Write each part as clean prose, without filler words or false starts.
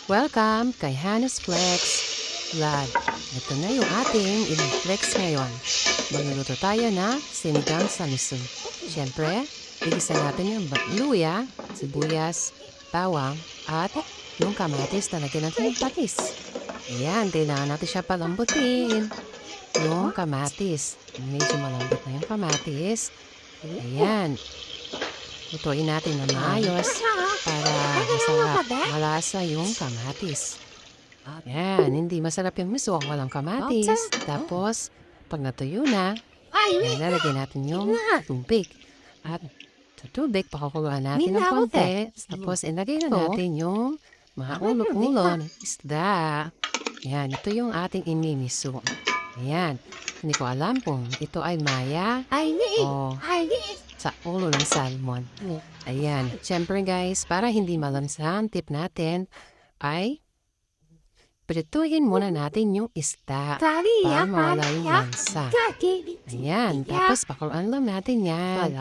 Welcome kay Hannes Flex Vlog. Ito na yung ating i-flex ngayon. Magluluto tayo na sinigang sa miso. Siyempre, igisa natin yung luya, sibuyas, bawang, at yung kamatis na lagyan natin yung patis. Ayan, kailangan natin siya palambutin. Yung kamatis. Medyo malambot na yung kamatis. Ayan. Lutuin natin na maayos para masarap, malasa yung kamatis. Ayan, hindi masarap yung miso kung walang kamatis. Tapos, pag natuyo na, lalagyan natin yung tubig. At sa tubig, pakukuluan natin ng konti. Tapos, ilagay na natin yung mga ulo-ulo ng isda. Ayan, ito yung ating inimiso. Ayan, hindi ko alam kung ito ay maya o sa ulo ng salmon. Ayan, syempre guys, para hindi malansa, ang tip natin ay prituhin muna natin yung isda para mawala yung lansa. Ayan, tapos pakuluan lang natin yan.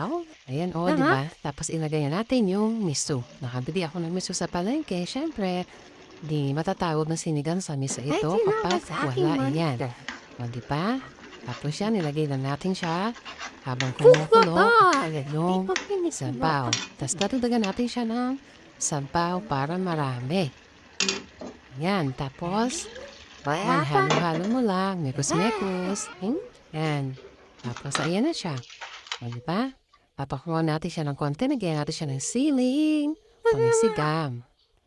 Ayan, o, diba? Tapos ilagay natin yung miso. Nakabili ako ng miso sa palengke. Syempre, di matatawag na sinigang sa miso ito kapag wala yan. O, diba? Tapos yan, nilagay lang natin siya habang kumukulo yung sabaw. Tapos dadagan natin siya ng sabaw para marami. Yan, tapos yan, halo-halo mo lang, mekos-mekos. Yan. Tapos ayan na siya. O, diba? Papakuha natin siya ng konti, nagyan natin siya ng siling, pangsigam.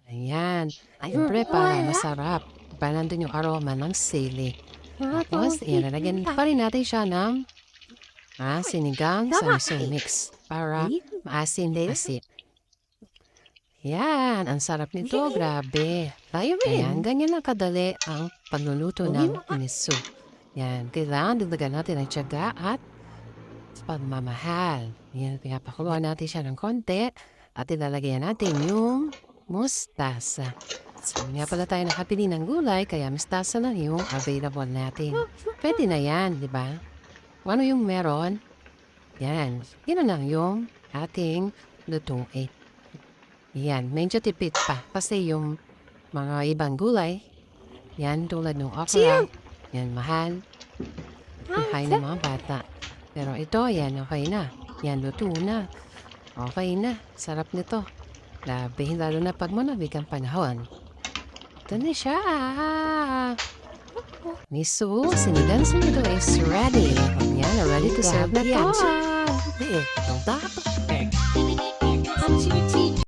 Ayan. Siyempre, para masarap. Para nandun yung aroma ng sili. Tapos, ilalagyan pa rin natin siya ng sinigang sa miso mix para maasim-asim. Yan, ang sarap nito, grabe. Ayan, ganyan lang kadali ang pagluluto ng miso. Yan, kailangan dagdagan natin ang tiyaga at pagmamahal. Yan, pinapakuluan natin siya ng konti at ilalagyan natin yung mustasa. So, nga pala tayo nakapili ng gulay, kaya mustasa lang yung available natin. Pwede na yan, di ba? Kung ano yung meron, yan. Yan lang yung ating lutuin. Yan, medyo tipid pa. Kasi yung mga ibang gulay, yan tulad ng okra, yan mahal. Mahal ng mga bata. Pero ito, yan, okay na. Yan, luto na. Okay na. Sarap nito. Labi, lalo na pag manabig ang panahon. Ito na siya. Miso, sinigang sa miso is ready. Yan, ready to serve na yan. Ang dapat.